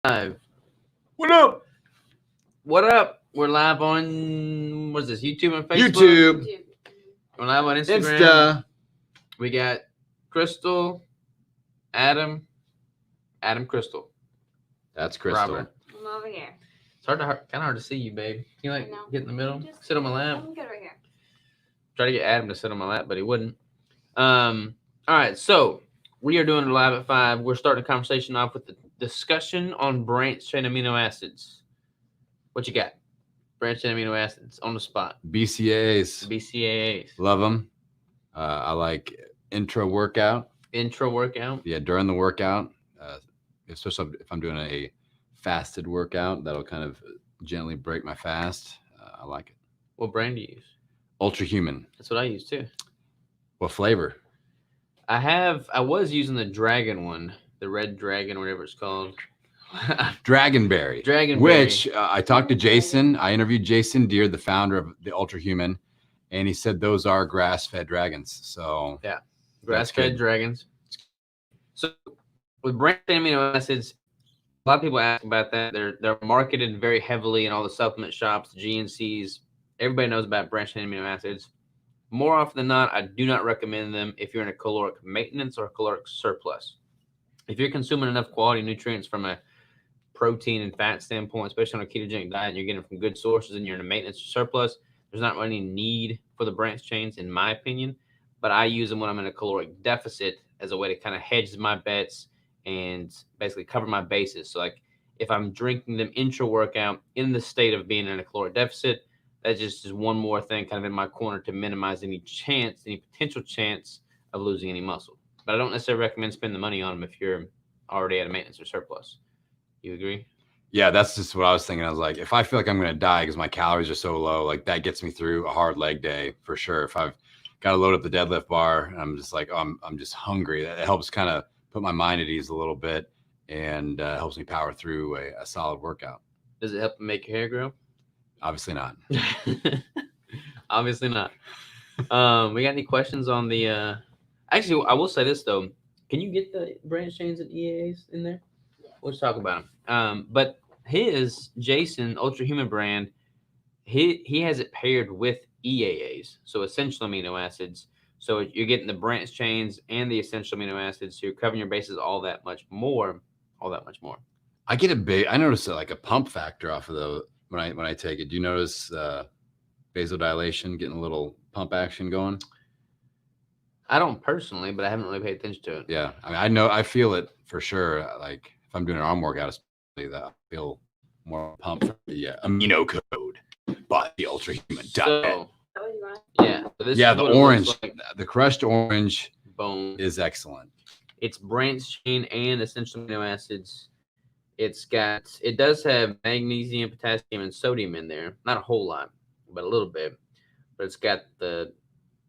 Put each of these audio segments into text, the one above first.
Live. What up? What up? We're live on what is this? YouTube and Facebook. YouTube. We're live on Instagram. Insta. We got Crystal, Adam, Crystal. That's Crystal. Robert. I'm over here. It's kind of hard to see you, babe. Can you get in the middle? Sit on my lap. I'm good right here. Try to get Adam to sit on my lap, but he wouldn't. All right, so we are doing it live at 5. We're starting a conversation off with the discussion on branched chain amino acids. What you got? Branched chain amino acids on the spot. BCAAs. BCAAs. Love them. I like intro workout. Intro workout. Yeah, during the workout, especially if I'm doing a fasted workout, that'll kind of gently break my fast. I like it. What brand do you use? Ultra Human. That's what I use too. What flavor? I was using the dragon one, the red dragon, whatever it's called. Dragonberry. Dragonberry. Which I talked to Jason. I interviewed Jason Deere, the founder of the Ultra Human, and he said those are grass-fed dragons. So yeah, grass-fed dragons. So with branched chain amino acids, a lot of people ask about that. They're marketed very heavily in all the supplement shops, the GNCs. Everybody knows about branched chain amino acids. More often than not, I do not recommend them if you're in a caloric maintenance or a caloric surplus. If you're consuming enough quality nutrients from a protein and fat standpoint, especially on a ketogenic diet, and you're getting from good sources and you're in a maintenance or surplus, there's not really any need for the branched chains, in my opinion. But I use them when I'm in a caloric deficit as a way to kind of hedge my bets and basically cover my bases. So like if I'm drinking them intra-workout in the state of being in a caloric deficit, that just is one more thing kind of in my corner to minimize any potential chance of losing any muscle. But I don't necessarily recommend spending the money on them if you're already at a maintenance or surplus. You agree? Yeah, that's just what I was thinking. I was like, if I feel like I'm going to die because my calories are so low, like that gets me through a hard leg day for sure. If I've got to load up the deadlift bar and I'm just like, oh, I'm just hungry, that helps kind of put my mind at ease a little bit and helps me power through a solid workout. Does it help make your hair grow? Obviously not. Obviously not. We got any questions on the actually I will say this though. Can you get the branch chains and EAAs in there? Yes. Let's talk about them. But his Jason Ultra Human brand, he has it paired with EAAs, so essential amino acids. So you're getting the branch chains and the essential amino acids, so you're covering your bases all that much more. I notice like a pump factor off of those when I take it. Do you notice vasodilation, getting a little pump action going? I don't personally, but I haven't really paid attention to it. Yeah, I mean, I feel it for sure. Like if I'm doing an arm workout, especially that I feel more pumped from the amino code by the Ultra Human diet. Yeah, so the orange, the crushed orange bone is excellent. It's branched chain and essential amino acids. It does have magnesium, potassium, and sodium in there. Not a whole lot, but a little bit. But it's got the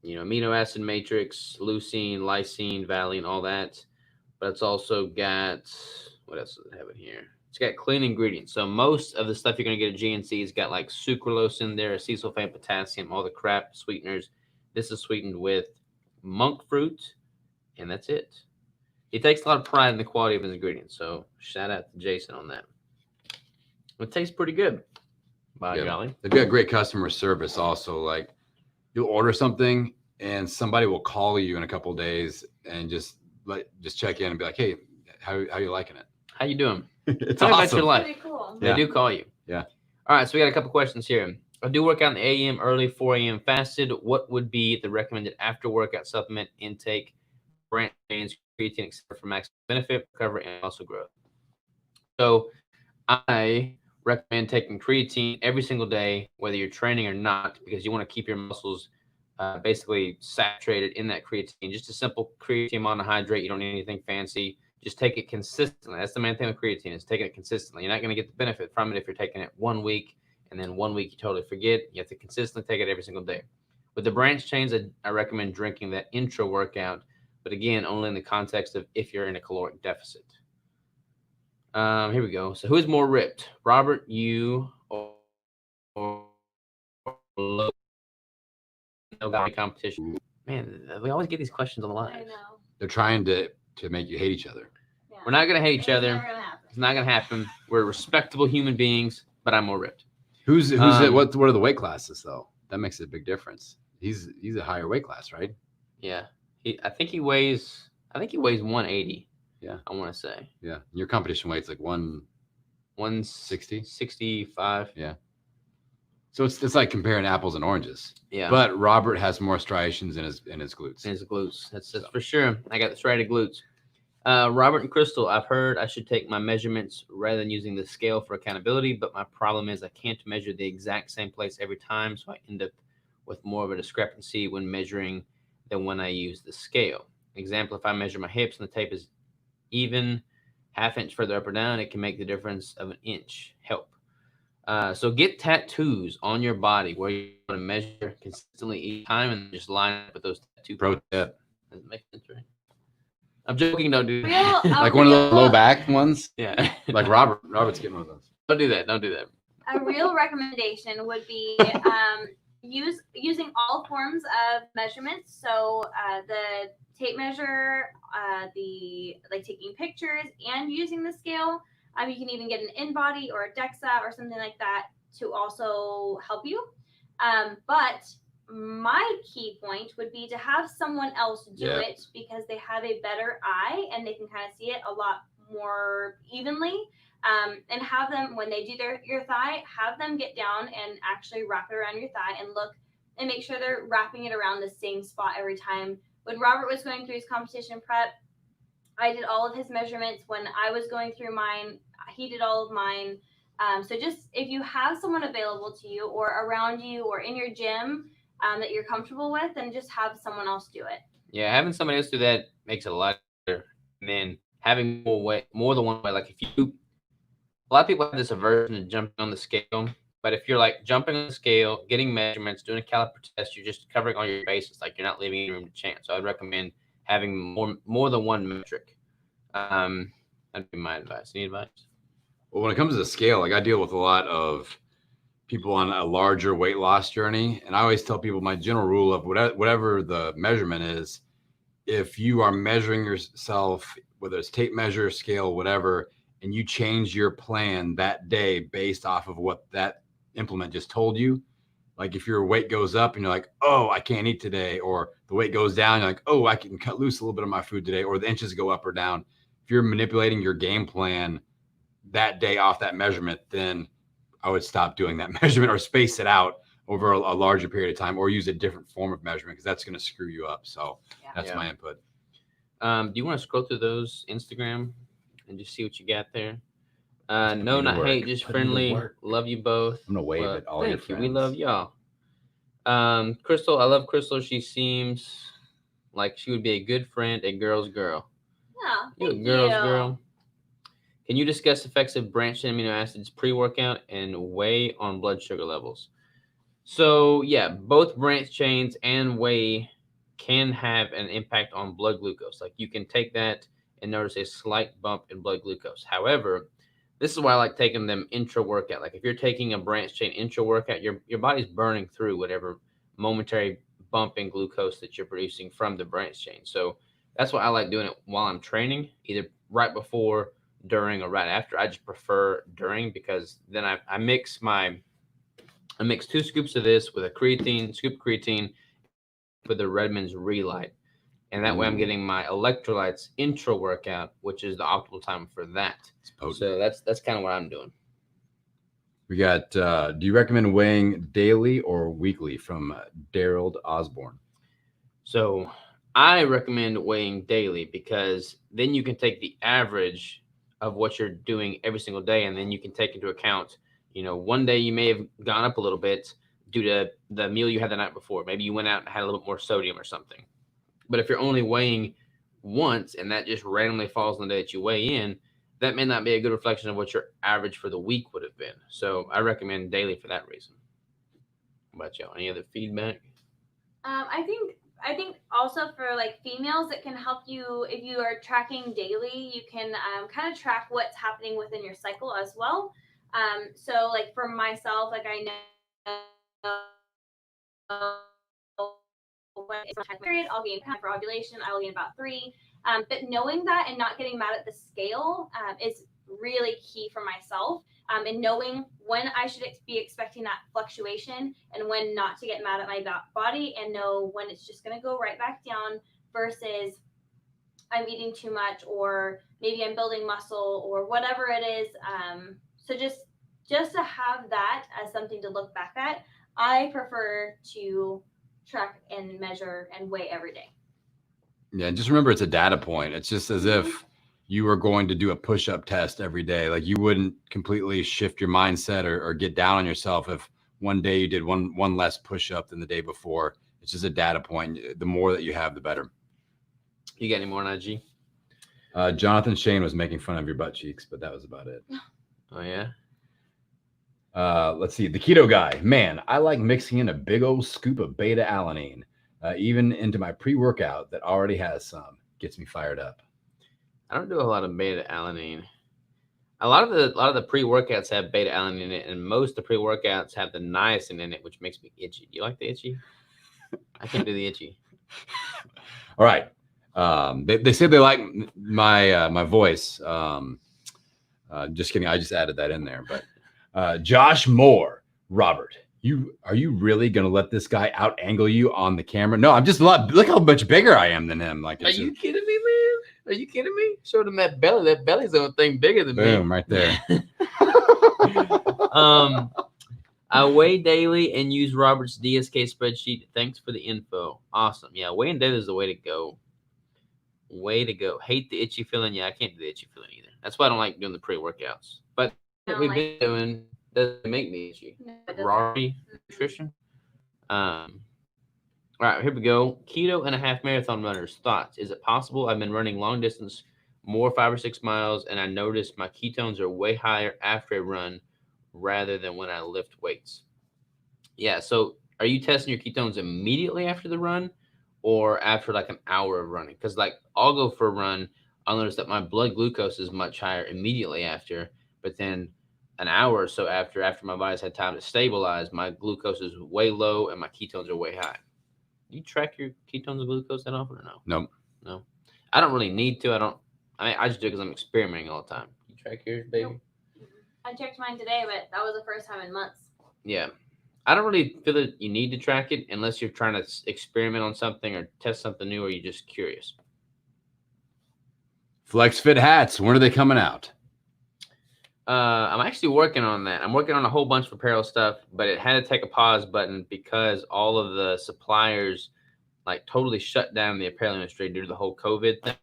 amino acid matrix, leucine, lysine, valine, all that. But it's also got, what else does it have in here? It's got clean ingredients. So most of the stuff you're going to get at GNC has got like sucralose in there, acesulfame, potassium, all the crap sweeteners. This is sweetened with monk fruit, and that's it. He takes a lot of pride in the quality of his ingredients. So shout out to Jason on that. It tastes pretty good. By golly. They've got great customer service also. Like you'll order something and somebody will call you in a couple of days and just check in and be like, hey, how you liking it? How you doing? It's Tell me awesome. about your life. Pretty cool. They do call you. Yeah. All right, so we got a couple questions here. I do work out in the AM early, 4 a.m. fasted. What would be the recommended after workout supplement intake? Branch chains, creatine, etc. for maximum benefit, recovery, and muscle growth. So I recommend taking creatine every single day, whether you're training or not, because you want to keep your muscles basically saturated in that creatine. Just a simple creatine monohydrate. You don't need anything fancy. Just take it consistently. That's the main thing with creatine, is taking it consistently. You're not going to get the benefit from it if you're taking it 1 week and then 1 week you totally forget. You have to consistently take it every single day. With the branch chains, I recommend drinking that intra workout, but again, only in the context of if you're in a caloric deficit. Here we go. So who is more ripped? Robert, you, or no competition? Man, we always get these questions on the line. I know. They're trying to make you hate each other. Yeah. We're not going to hate each It's other. never gonna happen. It's not gonna happen. We're respectable human beings, but I'm more ripped. Who's it? What are the weight classes though? That makes a big difference. He's a higher weight class, right? Yeah, I think he weighs 180. Yeah, I want to say. Yeah, your competition weight's like 160, 65. Yeah. So it's like comparing apples and oranges. Yeah. But Robert has more striations in his glutes. In his glutes. That's for sure. I got the striated glutes. Robert and Crystal, I've heard I should take my measurements rather than using the scale for accountability, but my problem is I can't measure the exact same place every time, so I end up with more of a discrepancy when measuring than when I use the scale. Example, if I measure my hips and the tape is even half inch further up or down, it can make the difference of an inch. Help. So get tattoos on your body where you want to measure consistently each time and just line up with those tattoo. Pro tip. Does it make sense, right? I'm joking. Don't do that. Like one of those low back ones. Yeah. Like Robert's getting one of those. Don't do that. Don't do that. A real recommendation would be using all forms of measurements. So the tape measure, taking pictures, and using the scale. You can even get an InBody or a DEXA or something like that to also help you. But my key point would be to have someone else do it because they have a better eye and they can kind of see it a lot more evenly. And have them, when they do your thigh, have them get down and actually wrap it around your thigh and look and make sure they're wrapping it around the same spot every time. When Robert was going through his competition prep, I did all of his measurements. When I was going through mine, he did all of mine. So just if you have someone available to you or around you or in your gym that you're comfortable with, then just have someone else do it. Yeah, having somebody else do that makes it a lot better. And then having more than one way. Like a lot of people have this aversion to jumping on the scale. But if you're like jumping on the scale, getting measurements, doing a caliper test, you're just covering all your bases. Like you're not leaving any room to chance. So I'd recommend having more than one metric. That'd be my advice. Any advice? Well, when it comes to the scale, like I deal with a lot of people on a larger weight loss journey, and I always tell people my general rule of whatever the measurement is, if you are measuring yourself, whether it's tape measure, scale, whatever, and you change your plan that day based off of what that implement just told you, like if your weight goes up and you're like, oh, I can't eat today, or the weight goes down, you're like, oh, I can cut loose a little bit of my food today, or the inches go up or down. If you're manipulating your game plan that day off that measurement, then I would stop doing that measurement or space it out over a larger period of time or use a different form of measurement because that's going to screw you up. So that's my input. Do you want to scroll through those Instagram and just see what you got there? No, not hate, just friendly. Love you both. I'm gonna wave at all your friends. We love y'all. Crystal, I love Crystal. She seems like she would be a good friend, a girl's girl. Yeah, You're a girl's girl. Can you discuss effects of branched amino acids pre-workout and whey on blood sugar levels? So yeah, both branched chains and whey can have an impact on blood glucose. Like you can take that and notice a slight bump in blood glucose. However, this is why I like taking them intra-workout. Like if you're taking a branched chain intra-workout, your body's burning through whatever momentary bump in glucose that you're producing from the branched chain. So that's why I like doing it while I'm training, either right before, during, or right after. I just prefer during because then I mix 2 scoops of this with a scoop of creatine with the Redmond's Relight. And that way I'm getting my electrolytes intra-workout, which is the optimal time for that. So that's kind of what I'm doing. We got, do you recommend weighing daily or weekly from Daryl Osborne? So I recommend weighing daily because then you can take the average of what you're doing every single day. And then you can take into account, one day you may have gone up a little bit due to the meal you had the night before. Maybe you went out and had a little bit more sodium or something. But if you're only weighing once and that just randomly falls on the day that you weigh in, that may not be a good reflection of what your average for the week would have been. So I recommend daily for that reason. What about y'all? Any other feedback? I think also for like females, it can help you if you are tracking daily. You can kind of track what's happening within your cycle as well. So like for myself, like I know when it's my period, I'll gain pounds for ovulation. I will gain about 3. But knowing that and not getting mad at the scale is really key for myself. And knowing when I should be expecting that fluctuation and when not to get mad at my body, and know when it's just going to go right back down versus I'm eating too much, or maybe I'm building muscle, or whatever it is. So just to have that as something to look back at, I prefer to track and measure and weigh every day. Yeah, just remember it's a data point. It's just as if you were going to do a push-up test every day. Like you wouldn't completely shift your mindset or get down on yourself if one day you did one less push-up than the day before. It's just a data point. The more that you have, the better. You got any more on IG? Jonathan Shane was making fun of your butt cheeks, but that was about it. Oh, yeah? Let's see. The keto guy. Man, I like mixing in a big old scoop of beta-alanine, even into my pre-workout that already has some. Gets me fired up. I don't do a lot of beta-alanine. A lot of the pre-workouts have beta-alanine in it, and most of the pre-workouts have the niacin in it, which makes me itchy. Do you like the itchy? I can't do the itchy. All right. They said they like my voice. Just kidding. I just added that in there. But Josh Moore, Robert, are you really gonna let this guy out angle you on the camera? No, I'm just look how much bigger I am than him. Like, are you kidding me, man? Are you kidding me? Show them that belly. That belly's the only thing bigger than boom, me. right there. I weigh daily and use Robert's DSK spreadsheet. Thanks for the info. Awesome. Yeah, weighing daily is the way to go. Way to go. Hate the itchy feeling. Yeah, I can't do the itchy feeling either. That's why I don't like doing the pre-workouts. But what we've been doing doesn't make me itchy. Rari nutrition. All right, here we go. Keto and a half marathon runners. Thoughts? Is it possible? I've been running long distance, more 5 or 6 miles, and I noticed my ketones are way higher after a run rather than when I lift weights. Yeah, so are you testing your ketones immediately after the run or after like an hour of running? Because like I'll go for a run, I'll notice that my blood glucose is much higher immediately after, but then an hour or so after my body's had time to stabilize, my glucose is way low and my ketones are way high. You track your ketones and glucose that often or no? Nope. No. I don't really need to. I just do it because I'm experimenting all the time. You track yours, baby? Nope. I checked mine today, but that was the first time in months. Yeah. I don't really feel that you need to track it unless you're trying to experiment on something or test something new or you're just curious. Flex Fit hats. When are they coming out? I'm actually working on that. I'm working on a whole bunch of apparel stuff, but it had to take a pause button because all of the suppliers like totally shut down the apparel industry due to the whole COVID thing.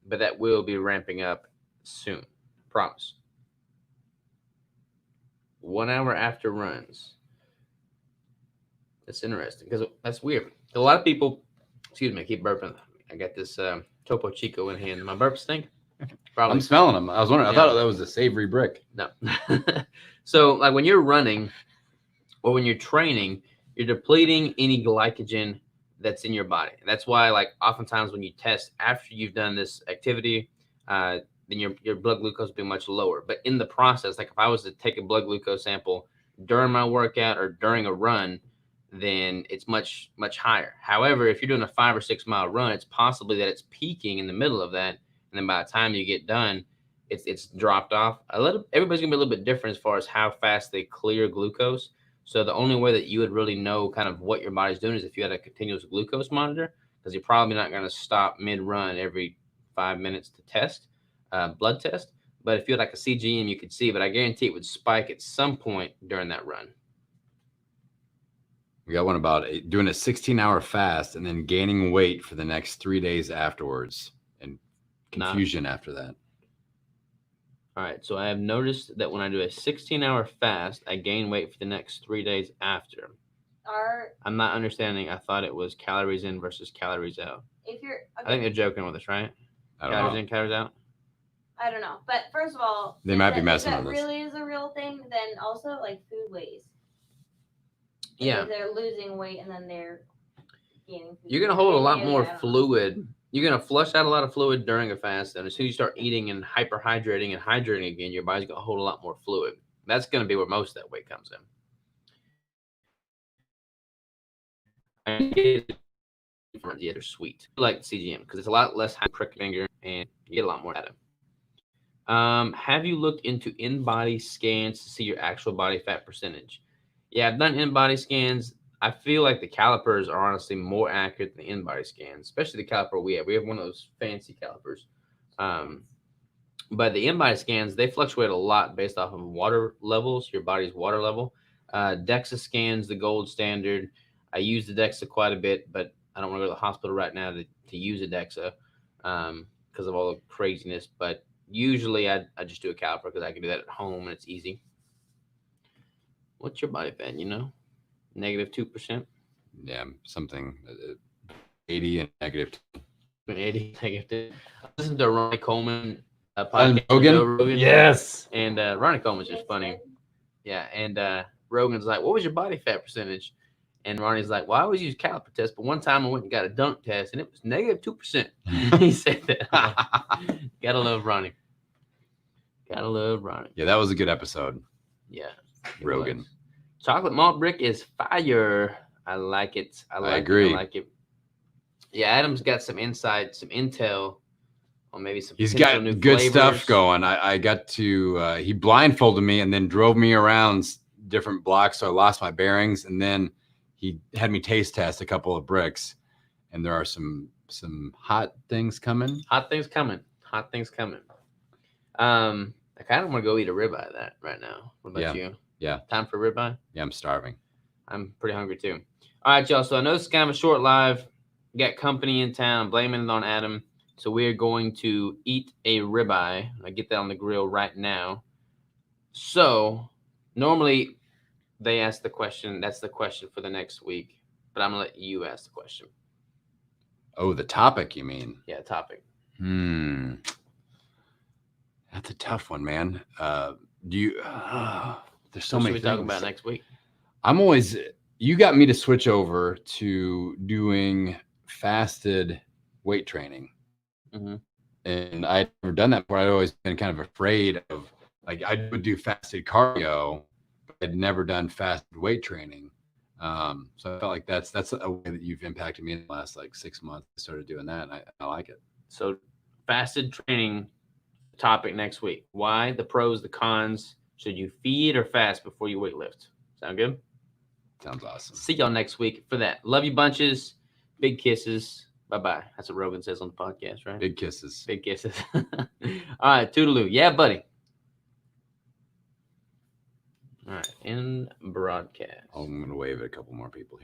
But that will be ramping up soon. Promise. 1 hour after runs. That's interesting because that's weird. A lot of people, excuse me, I keep burping. I got this Topo Chico in hand. My burps stink. Probably. I'm smelling them. I was wondering. Yeah. I thought that was a savory brick. No. So like when you're running or when you're training, you're depleting any glycogen that's in your body. That's why like oftentimes when you test after you've done this activity, then your blood glucose will be much lower. But in the process, like if I was to take a blood glucose sample during my workout or during a run, then it's much, much higher. However, if you're doing a 5 or 6 mile run, it's possibly that it's peaking in the middle of that. And then by the time you get done, it's dropped off. Everybody's gonna be a little bit different as far as how fast they clear glucose. So the only way that you would really know kind of what your body's doing is if you had a continuous glucose monitor, because you're probably not gonna stop mid-run every 5 minutes to test, blood test. But if you had like a CGM, you could see, but I guarantee it would spike at some point during that run. We got one about doing a 16-hour fast and then gaining weight for the next 3 days afterwards. Confusion after that. All right, so I have noticed that when I do a 16-hour fast, I gain weight for the next 3 days after. I'm not understanding. I thought it was calories in versus calories out. If you're, okay. I think they're joking with us, right? Calories in, calories out. I don't know, but first of all, they might be messing with us. If that really is a real thing, then also like food weighs. Yeah, they're losing weight and then they're gaining food. You're gonna hold a lot more fluid. You're going to flush out a lot of fluid during a fast. And as soon as you start eating and hyperhydrating and hydrating again, your body's going to hold a lot more fluid. That's going to be where most of that weight comes in. Yeah, they're sweet. I like CGM because it's a lot less high prick finger and you get a lot more data. Have you looked into in-body scans to see your actual body fat percentage? Yeah, I've done in-body scans. I feel like the calipers are honestly more accurate than the in-body scans, especially the caliper we have. We have one of those fancy calipers. But the in-body scans, they fluctuate a lot based off of water levels, your body's water level. DEXA scans, the gold standard. I use the DEXA quite a bit, but I don't want to go to the hospital right now to use a DEXA because of all the craziness. But usually I just do a caliper because I can do that at home and it's easy. What's your body fat, Negative 2%? Yeah, something 80 and negative. 80, negative 2. I listened to Ronnie Coleman podcast. Rogan. Yes. And Ronnie Coleman's just funny. Yeah, and Rogan's like, what was your body fat percentage? And Ronnie's like, well, I always use caliper test, but one time I went and got a dunk test, and it was negative 2%. He said that. Gotta love Ronnie. Gotta love Ronnie. Yeah, that was a good episode. Yeah. Rogan. Was. Chocolate malt brick is fire. I like it. I agree. I like it. Yeah, Adam's got some insight, some intel on maybe some. He's got new good flavors. stuff going. I got to. He blindfolded me and then drove me around different blocks, so I lost my bearings. And then he had me taste test a couple of bricks, and there are some hot things coming. Hot things coming. I kind of want to go eat a ribeye of that right now. What about you? Yeah. Time for ribeye? Yeah, I'm starving. I'm pretty hungry too. All right, y'all. So I know this is kind of a short live. Got company in town. I'm blaming it on Adam. So we're going to eat a ribeye. I get that on the grill right now. So normally they ask the question. That's the question for the next week. But I'm going to let you ask the question. Oh, the topic, you mean? Yeah, topic. That's a tough one, man. Do you... there's so many things. What should we talk about next week? You got me to switch over to doing fasted weight training. Mm-hmm. And I'd never done that before. I'd always been kind of afraid of, like, I would do fasted cardio, but I'd never done fasted weight training. So I felt like that's a way that you've impacted me in the last 6 months. I started doing that, and I like it. So fasted training topic next week. Why? The pros, the cons. Should you feed or fast before you weight lift? Sound good? Sounds awesome. See y'all next week for that. Love you bunches. Big kisses. Bye-bye. That's what Rogan says on the podcast, right? Big kisses. Big kisses. All right. Toodaloo. Yeah, buddy. All right. End broadcast. I'm going to wave at a couple more people here.